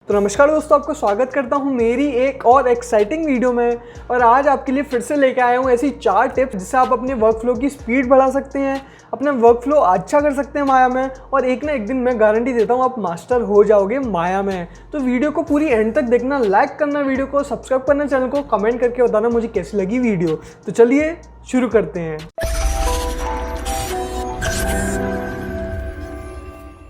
तो नमस्कार दोस्तों, आपको स्वागत करता हूं मेरी एक और एक्साइटिंग वीडियो में। और आज आपके लिए फिर से लेके आया हूं ऐसी 4 टिप्स जिससे आप अपने वर्क फ्लो की स्पीड बढ़ा सकते हैं, अपना वर्क फ्लो अच्छा कर सकते हैं माया में। और एक ना एक दिन मैं गारंटी देता हूं आप मास्टर हो जाओगे माया में। तो वीडियो को पूरी एंड तक देखना, लाइक करना, वीडियो को सब्सक्राइब करना, चैनल को कमेंट करके बताना मुझे कैसी लगी वीडियो। तो चलिए शुरू करते हैं।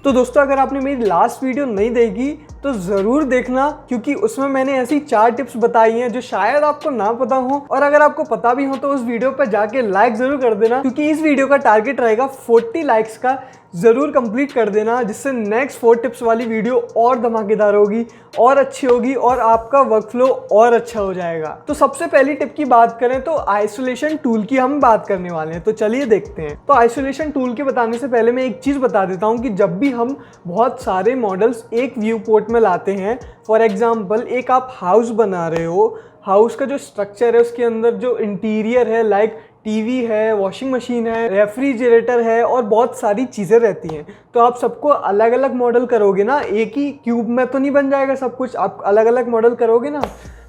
तो दोस्तों, अगर आपने मेरी लास्ट वीडियो नहीं देखी तो ज़रूर देखना, क्योंकि उसमें मैंने ऐसी 4 टिप्स बताई हैं जो शायद आपको ना पता हो। और अगर आपको पता भी हो तो उस वीडियो पर जाके लाइक ज़रूर कर देना, क्योंकि इस वीडियो का टारगेट रहेगा 40 लाइक्स का। ज़रूर कंप्लीट कर देना, जिससे नेक्स्ट 4 टिप्स वाली वीडियो और धमाकेदार होगी और अच्छी होगी और आपका वर्क फ्लो और अच्छा हो जाएगा। तो सबसे पहली टिप की बात करें तो आइसोलेशन टूल की हम बात करने वाले हैं। तो चलिए देखते हैं। तो आइसोलेशन टूल के बताने से पहले मैं एक चीज़ बता देता हूँ कि जब भी हम बहुत सारे मॉडल्स एक व्यू पोर्ट में लाते हैं, फॉर एग्जाम्पल एक आप हाउस बना रहे हो, हाउस का जो स्ट्रक्चर है उसके अंदर जो इंटीरियर है, लाइक टीवी है, वॉशिंग मशीन है, रेफ्रिजरेटर है और बहुत सारी चीज़ें रहती हैं। तो आप सबको अलग अलग मॉडल करोगे ना, एक ही क्यूब में तो नहीं बन जाएगा सब कुछ, आप अलग अलग मॉडल करोगे ना।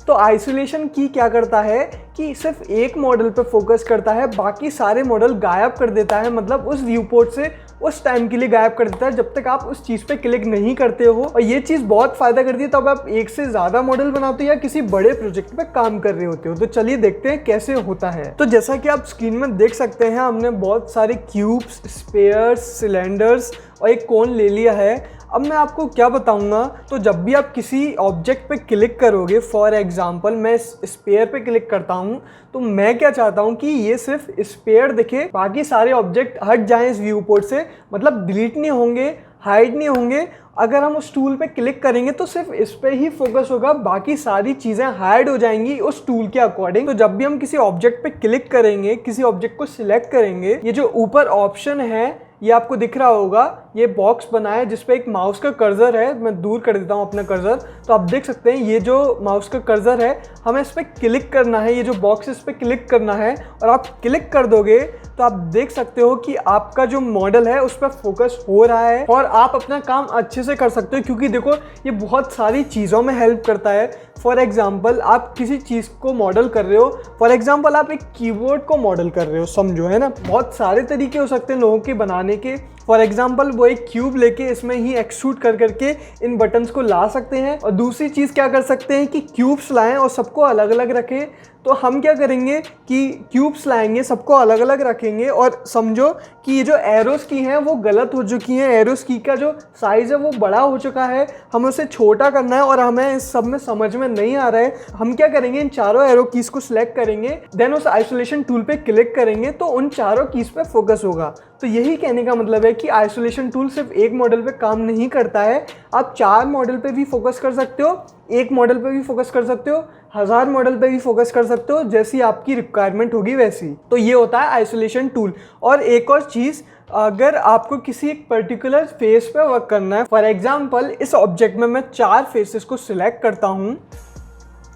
तो आइसोलेशन की क्या करता है कि सिर्फ एक मॉडल पे फोकस करता है, बाकी सारे मॉडल गायब कर देता है। मतलब उस व्यू पोर्ट से उस टाइम के लिए गायब कर देता है जब तक आप उस चीज़ पे क्लिक नहीं करते हो। और ये चीज़ बहुत फ़ायदा करती है तब आप एक से ज़्यादा मॉडल बनाते हो या किसी बड़े प्रोजेक्ट पे काम कर रहे होते हो। तो चलिए देखते हैं कैसे होता है। तो जैसा कि आप स्क्रीन में देख सकते हैं, हमने बहुत सारे क्यूब्स, स्पेयर्स, सिलेंडर्स और एक कोन ले लिया है। अब मैं आपको क्या बताऊंगा, तो जब भी आप किसी ऑब्जेक्ट पे क्लिक करोगे, फॉर एग्जांपल मैं स्पेयर पे क्लिक करता हूँ, तो मैं क्या चाहता हूँ कि ये सिर्फ स्पेयर दिखे, बाकी सारे ऑब्जेक्ट हट जाएं इस व्यू पोर्ट से। मतलब डिलीट नहीं होंगे, हाइड नहीं होंगे। अगर हम उस टूल पे क्लिक करेंगे तो सिर्फ इस पे ही फोकस होगा, बाकी सारी चीज़ें हाइड हो जाएंगी उस टूल के अकॉर्डिंग। तो जब भी हम किसी ऑब्जेक्ट पे क्लिक करेंगे, किसी ऑब्जेक्ट को सिलेक्ट करेंगे, ये जो ऊपर ऑप्शन है ये आपको दिख रहा होगा, ये बॉक्स बना है जिसपे एक माउस का कर्सर है। मैं दूर कर देता हूँ अपना कर्सर, तो आप देख सकते हैं ये जो माउस का कर्सर है, हमें इस पर क्लिक करना है, ये जो बॉक्स है इस पर क्लिक करना है। और आप क्लिक कर दोगे तो आप देख सकते हो कि आपका जो मॉडल है उस पर फोकस हो रहा है और आप अपना काम अच्छे से कर सकते हो। क्योंकि देखो ये बहुत सारी चीज़ों में हेल्प करता है। फॉर एग्जाम्पल आप किसी चीज़ को मॉडल कर रहे हो, फॉर एग्जाम्पल आप एक कीबोर्ड को मॉडल कर रहे हो, समझो, है ना। बहुत सारे तरीके हो सकते हैं लोगों के बनाने के। फॉर एग्जाम्पल वो एक क्यूब लेके इसमें ही एक्सट्रूड कर करके इन बटन्स को ला सकते हैं। और दूसरी चीज़ क्या कर सकते हैं कि क्यूब्स लाएं और सबको अलग अलग रखें। तो हम क्या करेंगे कि क्यूब्स लाएंगे, सबको अलग अलग रखेंगे और समझो कि ये जो एरोस की हैं वो गलत हो चुकी हैं, एरोस की का जो साइज़ है वो बड़ा हो चुका है, हमें उसे छोटा करना है और हमें इस सब में समझ में नहीं आ रहा है। हम क्या करेंगे, इन चारों एरो कीज को सिलेक्ट करेंगे, देन उस आइसोलेशन टूल पे क्लिक करेंगे तो उन चारों कीज पे फोकस होगा। तो यही कहने का मतलब है कि आइसोलेशन टूल सिर्फ एक मॉडल पे काम नहीं करता है, आप 4 मॉडल पे भी फोकस कर सकते हो, एक मॉडल पे भी फोकस कर सकते हो, 1000 मॉडल पे भी फोकस कर सकते हो, जैसी आपकी रिक्वायरमेंट होगी वैसी। तो ये होता है आइसोलेशन टूल। और एक और चीज़, अगर आपको किसी एक पर्टिकुलर फेस पे वर्क करना है, फॉर एग्जांपल इस ऑब्जेक्ट में मैं 4 फेसेस को सिलेक्ट करता हूँ,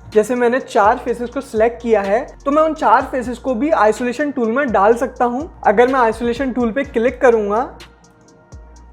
जैसे मैंने 4 फेसेस को सिलेक्ट किया है, तो मैं उन 4 फेसेस को भी आइसोलेशन टूल में डाल सकता हूँ। अगर मैं आइसोलेशन टूल पे क्लिक करूँगा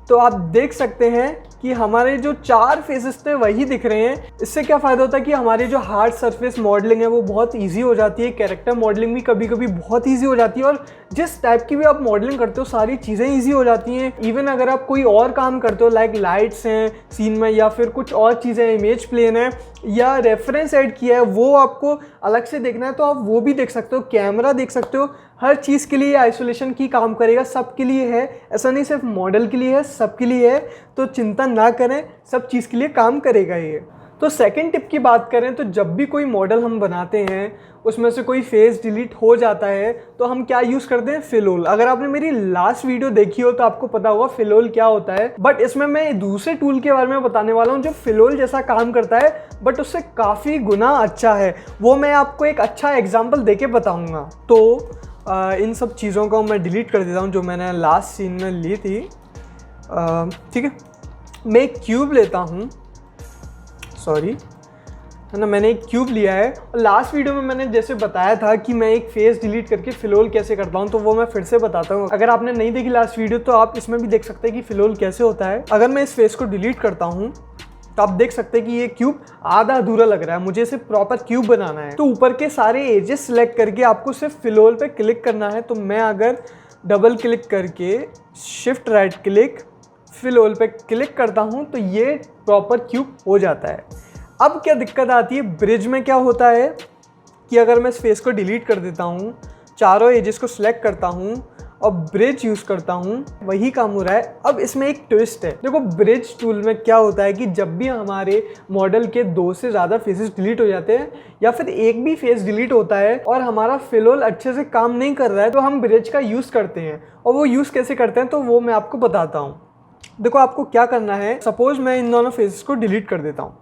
तो आप देख सकते हैं कि हमारे जो 4 फेसेस थे वही दिख रहे हैं। इससे क्या फ़ायदा होता है कि हमारी जो हार्ड सरफेस मॉडलिंग है वो बहुत इजी हो जाती है, कैरेक्टर मॉडलिंग भी कभी कभी बहुत इजी हो जाती है, और जिस टाइप की भी आप मॉडलिंग करते हो सारी चीज़ें इजी हो जाती हैं। इवन अगर आप कोई और काम करते हो, लाइक लाइट्स हैं सीन में या फिर कुछ और चीज़ें, इमेज प्लेन है या रेफरेंस ऐड किया है, वो आपको अलग से देखना है तो आप वो भी देख सकते हो, कैमरा देख सकते हो। हर चीज़ के लिए आइसोलेशन की काम करेगा, सबके लिए है, ऐसा नहीं सिर्फ मॉडल के लिए है, सबके लिए है। तो चिंता ना करें, सब चीज़ के लिए काम करेगा ये। तो सेकंड टिप की बात करें तो जब भी कोई मॉडल हम बनाते हैं उसमें से कोई फेस डिलीट हो जाता है तो हम क्या यूज़ करते हैं, फिलोल। अगर आपने मेरी लास्ट वीडियो देखी हो तो आपको पता होगा फिलोल क्या होता है। बट इसमें मैं दूसरे टूल के बारे में बताने वाला हूँ जो फिलोल जैसा काम करता है बट उससे काफ़ी गुना अच्छा है। वो मैं आपको एक अच्छा एग्जाम्पल दे के बताऊँगा। तो इन सब चीज़ों को मैं डिलीट कर देता हूँ जो मैंने लास्ट सीन में ली थी। ठीक है, मैं एक क्यूब लेता हूँ, सॉरी, है ना, मैंने एक क्यूब लिया है। और लास्ट वीडियो में मैंने जैसे बताया था कि मैं एक फेस डिलीट करके फिलोल कैसे करता हूँ, तो वो मैं फिर से बताता हूँ। अगर आपने नहीं देखी लास्ट वीडियो तो आप इसमें भी देख सकते हैं कि फिलोल कैसे होता है। अगर मैं इस फेस को डिलीट करता हूँ तो आप देख सकते हैं कि ये क्यूब आधा अधूरा लग रहा है, मुझे इसे प्रॉपर क्यूब बनाना है। तो ऊपर के सारे एजेस सिलेक्ट करके आपको सिर्फ फिल ऑल पे क्लिक करना है। तो मैं अगर डबल क्लिक करके shift right click fill all पे क्लिक करता हूँ तो ये प्रॉपर क्यूब हो जाता है। अब क्या दिक्कत आती है, ब्रिज में क्या होता है कि अगर मैं इस फेस को डिलीट कर देता हूँ, चारों एजेस को सिलेक्ट करता हूँ और ब्रिज यूज़ करता हूँ, वही काम हो रहा है। अब इसमें एक ट्विस्ट है। देखो ब्रिज टूल में क्या होता है कि जब भी हमारे मॉडल के 2 से ज़्यादा फेसेस डिलीट हो जाते हैं या फिर एक भी फेस डिलीट होता है और हमारा फिल ऑल अच्छे से काम नहीं कर रहा है, तो हम ब्रिज का यूज़ करते हैं। और वो यूज़ कैसे करते हैं तो वो मैं आपको बताता हूँ। देखो आपको क्या करना है, सपोज मैं इन दोनों फेसेस को डिलीट कर देता हूँ।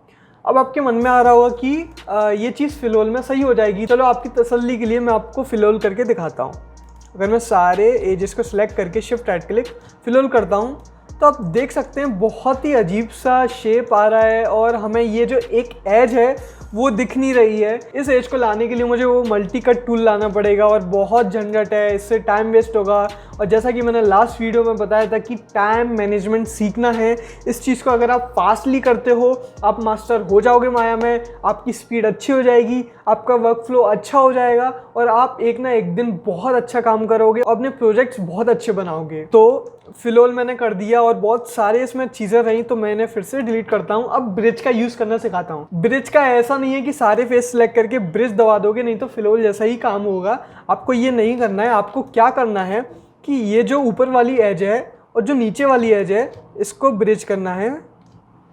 अब आपके मन में आ रहा होगा कि ये चीज़ फिल ऑल में सही हो जाएगी। चलो आपकी तसल्ली के लिए मैं आपको फिल ऑल करके दिखाता हूँ। अगर मैं सारे एजेस को सिलेक्ट करके shift right click fill all करता हूँ तो आप देख सकते हैं बहुत ही अजीब सा शेप आ रहा है और हमें ये जो एक एज है वो दिख नहीं रही है। इस एज को लाने के लिए मुझे वो मल्टी कट टूल लाना पड़ेगा और बहुत झंझट है, इससे टाइम वेस्ट होगा। और जैसा कि मैंने लास्ट वीडियो में बताया था कि टाइम मैनेजमेंट सीखना है। इस चीज़ को अगर आप फास्टली करते हो आप मास्टर हो जाओगे माया में, आपकी स्पीड अच्छी हो जाएगी, आपका वर्क फ्लो अच्छा हो जाएगा और आप एक ना एक दिन बहुत अच्छा काम करोगे और अपने प्रोजेक्ट्स बहुत अच्छे बनाओगे। तो फिल ऑल मैंने कर दिया और बहुत सारे इसमें चीज़ें रही तो मैंने फिर से डिलीट करता हूँ। अब ब्रिज का यूज़ करना सिखाता हूँ। ब्रिज का ऐसा नहीं है कि सारे फेस सेलेक्ट करके ब्रिज दबा दोगे, नहीं तो फिल ऑल जैसा ही काम होगा। आपको ये नहीं करना है। आपको क्या करना है कि ये जो ऊपर वाली एज है और जो नीचे वाली एज है इसको ब्रिज करना है,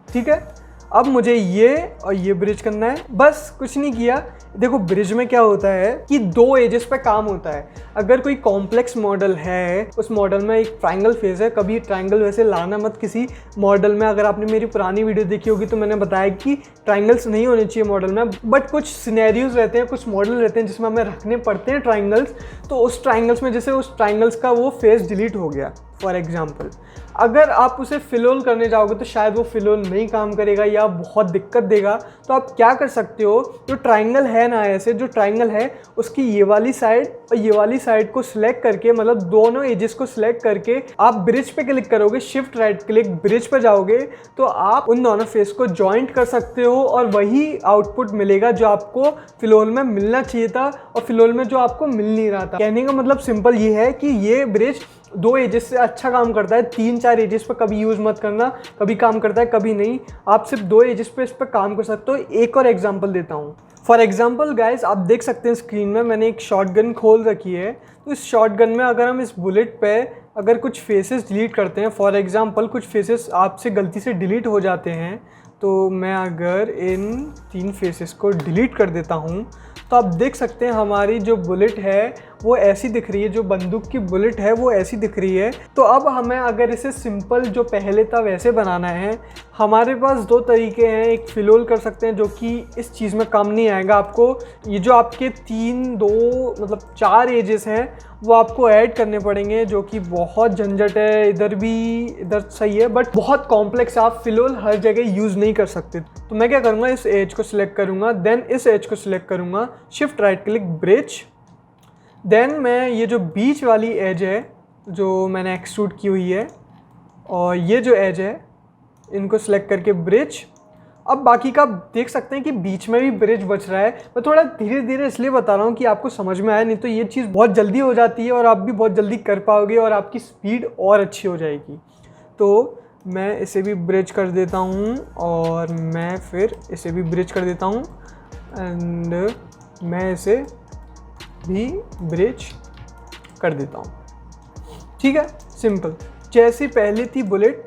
ठीक है। अब मुझे ये और ये ब्रिज करना है, बस कुछ नहीं किया। देखो ब्रिज में क्या होता है कि 2 एजेस पे काम होता है। अगर कोई कॉम्प्लेक्स मॉडल है, उस मॉडल में एक ट्रायंगल फेस है, कभी ट्रायंगल वैसे लाना मत किसी मॉडल में। अगर आपने मेरी पुरानी वीडियो देखी होगी तो मैंने बताया कि ट्रायंगल्स नहीं होने चाहिए मॉडल में, बट कुछ सिनेरियोज रहते हैं, कुछ मॉडल रहते हैं जिसमें हमें रखने पड़ते हैं ट्रायंगल्स। तो उस ट्रायंगल्स में जैसे उस ट्रायंगल्स का वो फेस डिलीट हो गया फॉर एग्जाम्पल, अगर आप उसे फिल ऑल करने जाओगे तो शायद वो फिल ऑल नहीं काम करेगा या बहुत दिक्कत देगा। तो आप क्या कर सकते हो, जो ट्रायंगल है ना, ऐसे जो ट्रायंगल है उसकी ये वाली साइड और ये वाली साइड को सिलेक्ट करके, मतलब दोनों एजेस को सिलेक्ट करके आप ब्रिज पे क्लिक करोगे, शिफ्ट राइट क्लिक ब्रिज पे जाओगे तो आप उन दोनों फेस को जॉइंट कर सकते हो और वही आउटपुट मिलेगा जो आपको फिल ऑल में मिलना चाहिए था और फिल ऑल में जो आपको मिल नहीं रहा था। कहने का मतलब सिंपल ये है कि ये ब्रिज 2 एजेस से अच्छा काम करता है। 3-4 एजेस पर कभी यूज़ मत करना, कभी काम करता है कभी नहीं। आप सिर्फ 2 एजेस पे इस पर काम कर सकते हो। एक और एग्जांपल देता हूँ। फॉर एग्जांपल गाइस, आप देख सकते हैं स्क्रीन में मैंने एक शॉटगन खोल रखी है। तो इस शॉटगन में अगर हम इस बुलेट पे अगर कुछ फेसेस डिलीट करते हैं, फॉर एग्जांपल कुछ फेसेस आपसे गलती से डिलीट हो जाते हैं, तो मैं अगर इन 3 फेसेस को डिलीट कर देता हूँ तो आप देख सकते हैं हमारी जो बुलेट है वो ऐसी दिख रही है, जो बंदूक की बुलेट है वो ऐसी दिख रही है। तो अब हमें अगर इसे सिंपल जो पहले था वैसे बनाना है, हमारे पास 2 तरीके हैं। एक फिल ऑल कर सकते हैं जो कि इस चीज़ में काम नहीं आएगा आपको। ये जो आपके 4 एजेस हैं वो आपको ऐड करने पड़ेंगे, जो कि बहुत झंझट है। इधर सही है बट बहुत कॉम्प्लेक्स, आप फिल ऑल हर जगह यूज़ नहीं कर सकते। तो मैं क्या करूँगा, इस एज को सिलेक्ट करूँगा, देन इस एज को सिलेक्ट करूँगा, shift right click bridge, then मैं ये जो बीच वाली एज है जो मैंने एक्सट्रूड की हुई है और ये जो एज है इनको सिलेक्ट करके ब्रिज। अब बाकी का आप देख सकते हैं कि बीच में भी ब्रिज बच रहा है। मैं थोड़ा धीरे धीरे इसलिए बता रहा हूँ कि आपको समझ में आए, नहीं तो ये चीज़ बहुत जल्दी हो जाती है और आप भी बहुत जल्दी कर पाओगे और आपकी स्पीड और अच्छी हो जाएगी। तो मैं इसे भी ब्रिज कर देता हूँ और मैं फिर इसे भी ब्रिज कर देता हूँ एंड मैं इसे भी ब्रिज कर देता हूँ, ठीक है। सिंपल, जैसी पहले थी बुलेट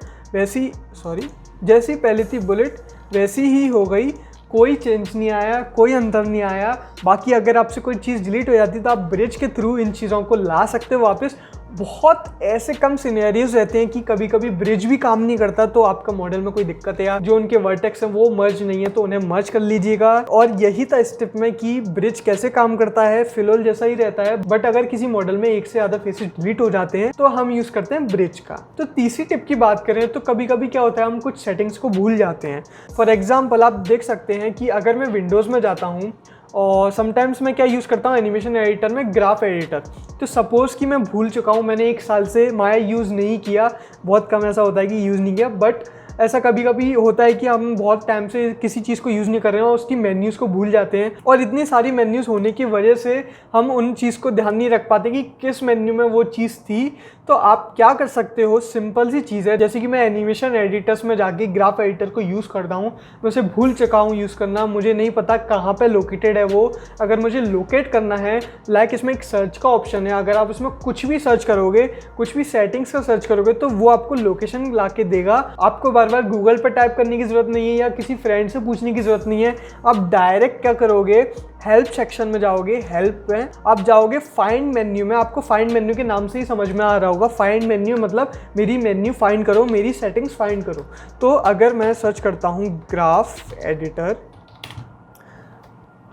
वैसी ही हो गई, कोई चेंज नहीं आया, कोई अंतर नहीं आया। बाकी अगर आपसे कोई चीज़ डिलीट हो जाती तो आप ब्रिज के थ्रू इन चीज़ों को ला सकते हो वापस। बहुत ऐसे कम सिनेरियोज रहते हैं कि कभी कभी ब्रिज भी काम नहीं करता, तो आपका मॉडल में कोई दिक्कत है या जो उनके वर्टेक्स हैं वो मर्ज नहीं है तो उन्हें मर्ज कर लीजिएगा। और यही था इस टिप में कि ब्रिज कैसे काम करता है। फिल ऑल जैसा ही रहता है, बट अगर किसी मॉडल में एक से ज़्यादा फेसेस डिलीट हो जाते हैं तो हम यूज़ करते हैं ब्रिज का। तो तीसरी टिप की बात करें तो कभी कभी क्या होता है, हम कुछ सेटिंग्स को भूल जाते हैं। फॉर एग्जाम्पल आप देख सकते हैं कि अगर मैं विंडोज़ में जाता हूँ और समटाइम्स मैं क्या यूज़ करता हूँ एनिमेशन एडिटर में, ग्राफ एडिटर। तो सपोज़ कि मैं भूल चुका हूँ, मैंने 1 साल से माया यूज़ नहीं किया, बहुत कम ऐसा होता है कि यूज़ नहीं किया, बट ऐसा कभी कभी होता है कि हम बहुत टाइम से किसी चीज़ को यूज़ नहीं कर रहे हैं और उसकी मेन्यूज़ को भूल जाते हैं, और इतनी सारी मेन्यूज़ होने की वजह से हम उन चीज़ को ध्यान नहीं रख पाते कि किस मेन्यू में वो चीज़ थी। तो आप क्या कर सकते हो, सिंपल सी चीज़ है, जैसे कि मैं एनिमेशन एडिटर्स में जाके ग्राफ एडिटर को यूज़ करता हूँ, मैं उसे भूल चुका हूँ यूज़ करना, मुझे नहीं पता कहाँ पे लोकेटेड है वो। अगर मुझे लोकेट करना है, लाइक इसमें एक सर्च का ऑप्शन है, अगर आप इसमें कुछ भी सर्च करोगे, कुछ भी सेटिंग्स का सर्च करोगे तो वो आपको लोकेशन ला के देगा। आपको बार बार गूगल पर टाइप करने की ज़रूरत नहीं है या किसी फ्रेंड से पूछने की ज़रूरत नहीं है। आप डायरेक्ट क्या करोगे, हेल्प सेक्शन में जाओगे, हेल्प में आप जाओगे, फाइंड मेन्यू में, आपको फाइंड मेन्यू के नाम से ही समझ में आ रहा होगा, फाइंड मेन्यू मतलब मेरी मेन्यू फाइंड करो, मेरी सेटिंग्स फाइंड करो। तो अगर मैं सर्च करता हूँ ग्राफ एडिटर,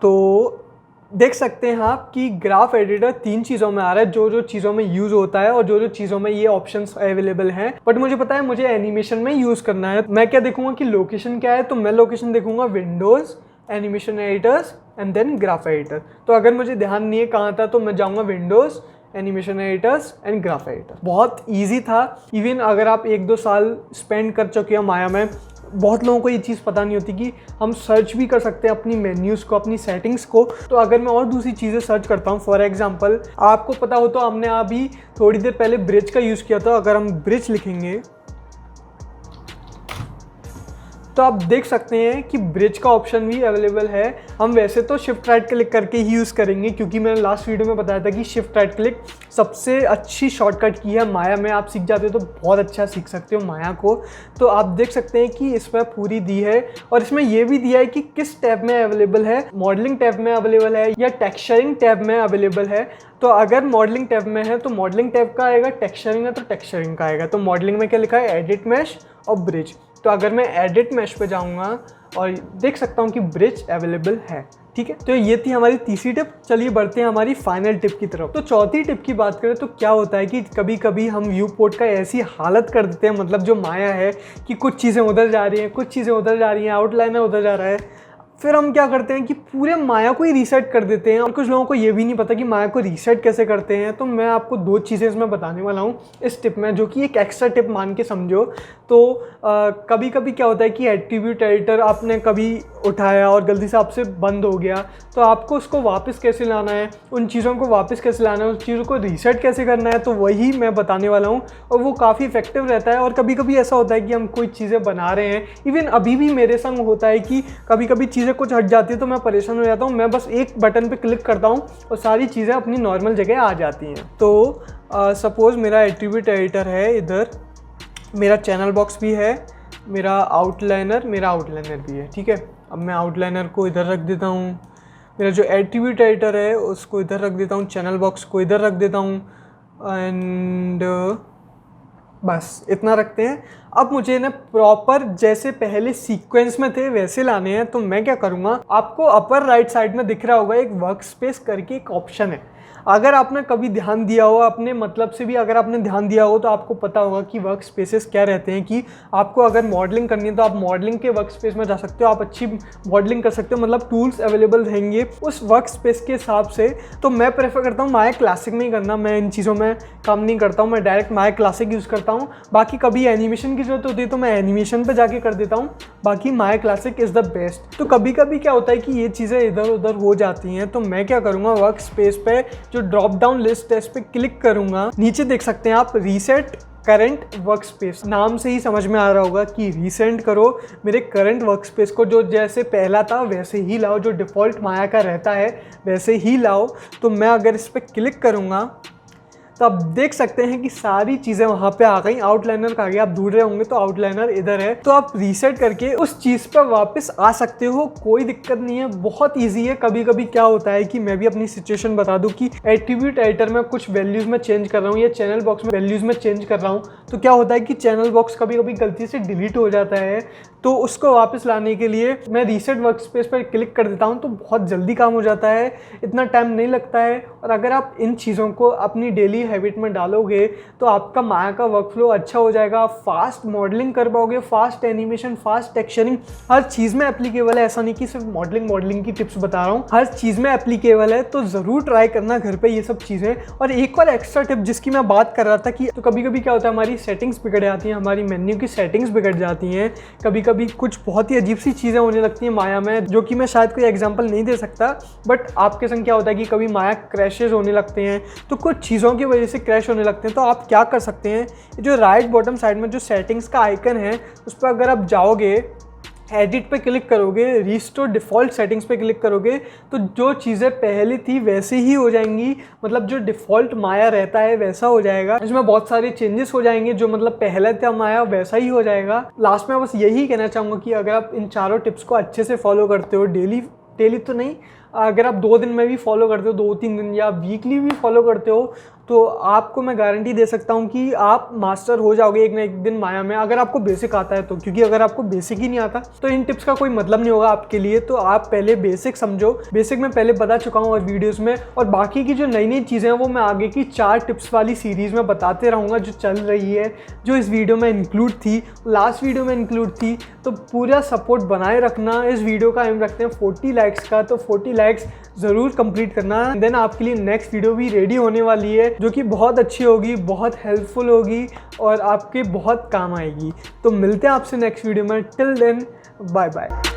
तो देख सकते हैं आप कि ग्राफ एडिटर 3 चीज़ों में आ रहा है, जो जो चीज़ों में यूज़ होता है और जो जो चीज़ों में ये ऑप्शंस अवेलेबल हैं। बट मुझे पता है मुझे एनिमेशन में यूज़ करना है। मैं क्या देखूंगा कि लोकेशन क्या है, तो मैं लोकेशन देखूंगा windows, animation editors and then graph editor. तो अगर मुझे ध्यान नहीं है कहाँ था तो मैं जाऊँगा Windows, animation editors and graph editor. बहुत ईजी था। इवन अगर आप 1-2 साल स्पेंड कर चुके हैं माया में, बहुत लोगों को ये चीज़ पता नहीं होती कि हम सर्च भी कर सकते हैं अपनी मेन्यूज़ को, अपनी सेटिंग्स को। तो अगर मैं और दूसरी चीज़ें सर्च करता हूँ, फॉर एग्जांपल आपको पता हो तो हमने अभी थोड़ी देर पहले ब्रिज का यूज़ किया था। अगर हम ब्रिज लिखेंगे तो आप देख सकते हैं कि ब्रिज का ऑप्शन भी अवेलेबल है। हम वैसे तो शिफ्ट राइट क्लिक करके ही यूज़ करेंगे, क्योंकि मैंने लास्ट वीडियो में बताया था कि शिफ्ट राइट क्लिक सबसे अच्छी शॉर्टकट की है माया में। आप सीख जाते हो तो बहुत अच्छा सीख सकते हो माया को। तो आप देख सकते हैं कि इसमें पूरी दी है, और इसमें यह भी दिया है कि किस टैब में अवेलेबल है, मॉडलिंग टैब में अवेलेबल है या टेक्सचरिंग टैब में अवेलेबल है। तो अगर मॉडलिंग टैब में है तो मॉडलिंग टैब का आएगा, टेक्सचरिंग है तो टेक्सचरिंग का आएगा। तो मॉडलिंग में क्या लिखा है, एडिट मैश और ब्रिज। तो अगर मैं एडिट मैश पे जाऊंगा और देख सकता हूँ कि ब्रिज अवेलेबल है। ठीक है, तो ये थी हमारी तीसरी टिप। चलिए बढ़ते हैं हमारी फाइनल टिप की तरफ। तो चौथी टिप की बात करें तो क्या होता है कि कभी कभी हम व्यू पोर्ट का ऐसी हालत कर देते हैं, मतलब जो माया है कि कुछ चीज़ें उधर जा रही हैं, कुछ चीज़ें उधर जा रही हैं, आउटलाइनर उधर जा रहा है, फिर हम क्या करते हैं कि पूरे माया को ही रीसेट कर देते हैं। और कुछ लोगों को ये भी नहीं पता कि माया को रीसेट कैसे करते हैं। तो मैं आपको 2 चीज़ें इसमें बताने वाला हूँ इस टिप में, जो कि एक एक्स्ट्रा टिप मान के समझो। तो कभी कभी क्या होता है कि एट्रीब्यूट एडिटर आपने कभी उठाया और गलती से आपसे बंद हो गया, तो आपको उसको वापस कैसे लाना है, उन चीज़ों को वापस कैसे लाना है, उन चीज़ों को रीसेट कैसे करना है, तो वही मैं बताने वाला हूँ। और वो काफ़ी इफेक्टिव रहता है। और कभी कभी ऐसा होता है कि हम कोई चीज़ें बना रहे हैं, इवन अभी भी मेरे संग होता है कि कभी कभी चीज़ें कुछ हट जाती है तो मैं परेशान हो जाता हूँ। मैं बस एक बटन पे क्लिक करता हूँ और सारी चीज़ें अपनी नॉर्मल जगह आ जाती हैं। तो सपोज़ मेरा एट्रीब्यूट एडिटर है, इधर मेरा चैनल बॉक्स भी है, मेरा आउटलाइनर भी है। ठीक है, अब मैं आउटलाइनर को इधर रख देता हूँ, मेरा जो एट्रीब्यूट एडिटर है उसको इधर रख देता हूँ, चैनल बॉक्स को इधर रख देता हूँ, एंड बस इतना रखते हैं। अब मुझे ना प्रॉपर जैसे पहले सीक्वेंस में थे वैसे लाने हैं। तो मैं क्या करूँगा, आपको अपर राइट साइड में दिख रहा होगा एक वर्क स्पेस करके एक ऑप्शन है। अगर आपने कभी ध्यान दिया हो, अपने मतलब से भी अगर आपने ध्यान दिया हो, तो आपको पता होगा कि वर्क स्पेसेस क्या रहते हैं। कि आपको अगर मॉडलिंग करनी है तो आप मॉडलिंग के वर्क स्पेस में जा सकते हो, आप अच्छी मॉडलिंग कर सकते हो, मतलब टूल्स अवेलेबल रहेंगे उस वर्क स्पेस के हिसाब से। तो मैं प्रेफर करता हूँ माया क्लासिक में ही करना, मैं इन चीज़ों में काम नहीं करता हूँ, मैं डायरेक्ट माया क्लासिक यूज़ करता हूँ। बाकी कभी एनिमेशन की जरूरत होती है तो मैं एनिमेशन पर जाके कर देता हूँ, बाकी माया क्लासिक इज़ द बेस्ट। तो कभी कभी क्या होता है कि ये चीज़ें इधर उधर हो जाती हैं, तो मैं क्या करूँगा, वर्क स्पेस पे जो ड्रॉप डाउन लिस्ट है इस पे क्लिक करूंगा। नीचे देख सकते हैं आप रीसेट करंट वर्क स्पेस, नाम से ही समझ में आ रहा होगा कि रीसेंट करो मेरे करंट वर्क स्पेस को, जो जैसे पहला था वैसे ही लाओ, जो डिफ़ॉल्ट माया का रहता है वैसे ही लाओ। तो मैं अगर इस पर क्लिक करूँगा तो आप देख सकते हैं कि सारी चीज़ें वहाँ पे आ गई। आउटलाइनर का आगे आप ढूंढ रहे होंगे तो आउटलाइनर इधर है, तो आप रीसेट करके उस चीज़ पर वापस आ सकते हो, कोई दिक्कत नहीं है, बहुत इजी है। कभी कभी क्या होता है कि मैं भी अपनी सिचुएशन बता दूं कि एट्रीब्यूट एडिटर में कुछ वैल्यूज़ में चेंज कर रहा हूँ या चैनल बॉक्स में वैल्यूज़ में चेंज कर रहा हूँ, तो क्या होता है कि चैनल बॉक्स कभी कभी गलती से डिलीट हो जाता है। तो उसको वापस लाने के लिए मैं रीसेट वर्कस्पेस पर क्लिक कर देता हूँ, तो बहुत जल्दी काम हो जाता है, इतना टाइम नहीं लगता है। और अगर आप इन चीज़ों को अपनी डेली हैबिट में डालोगे तो आपका माया का वर्कफ्लो अच्छा हो जाएगा, आप फास्ट मॉडलिंग कर पाओगे, फास्ट एनिमेशन, फास्ट टेक्सचरिंग, हर चीज़ में एप्लीकेबल है। ऐसा नहीं कि सिर्फ मॉडलिंग की टिप्स बता रहा हूँ, हर चीज़ में एप्लीकेबल है। तो ज़रूर ट्राई करना घर पे ये सब चीज़ें। और एक और एक्स्ट्रा टिप जिसकी मैं बात कर रहा था कि तो कभी कभी क्या होता है, हमारी सेटिंग्स बिगड़ जाती हैं, हमारी मेन्यू की सेटिंग्स बिगड़ जाती हैं, कभी कभी कुछ बहुत ही अजीब सी चीज़ें होने लगती हैं माया में, जो कि मैं शायद कोई एग्जांपल नहीं दे सकता, बट आपके संग क्या होता है कि कभी माया क्रैशेस होने लगते हैं, तो कुछ चीज़ों की वजह से क्रैश होने लगते हैं। तो आप क्या कर सकते हैं, जो राइट बॉटम साइड में जो सेटिंग्स का आइकन है उस पर अगर आप जाओगे, एडिट पे क्लिक करोगे, रिस्टोर डिफ़ॉल्ट सेटिंग्स पे क्लिक करोगे, तो जो चीज़ें पहले थी वैसे ही हो जाएंगी, मतलब जो डिफ़ॉल्ट माया रहता है वैसा हो जाएगा। इसमें बहुत सारे चेंजेस हो जाएंगे, जो मतलब पहले था माया वैसा ही हो जाएगा। लास्ट में बस यही कहना चाहूँगा कि अगर आप इन चारों टिप्स को अच्छे से फॉलो करते हो, डेली तो नहीं, अगर आप 2 दिन में भी फॉलो करते हो, 2-3 दिन या वीकली भी फॉलो करते हो, तो आपको मैं गारंटी दे सकता हूँ कि आप मास्टर हो जाओगे एक ना एक दिन माया में, अगर आपको बेसिक आता है तो। क्योंकि अगर आपको बेसिक ही नहीं आता तो इन टिप्स का कोई मतलब नहीं होगा आपके लिए। तो आप पहले बेसिक समझो, बेसिक मैं पहले बता चुका हूँ और वीडियोस में, और बाकी की जो नई नई चीज़ें हैं वो मैं आगे की 4 टिप्स वाली सीरीज़ में बताते रहूँगा, जो चल रही है, जो इस वीडियो में इंक्लूड थी, लास्ट वीडियो में इंक्लूड थी। तो पूरा सपोर्ट बनाए रखना। इस वीडियो का एम रखते हैं 40 लाइक्स का, तो 40 लाइक्स ज़रूर कंप्लीट करना। देन आपके लिए नेक्स्ट वीडियो भी रेडी होने वाली है, जो कि बहुत अच्छी होगी, बहुत हेल्पफुल होगी और आपके बहुत काम आएगी। तो मिलते हैं आपसे नेक्स्ट वीडियो में। Till then bye bye.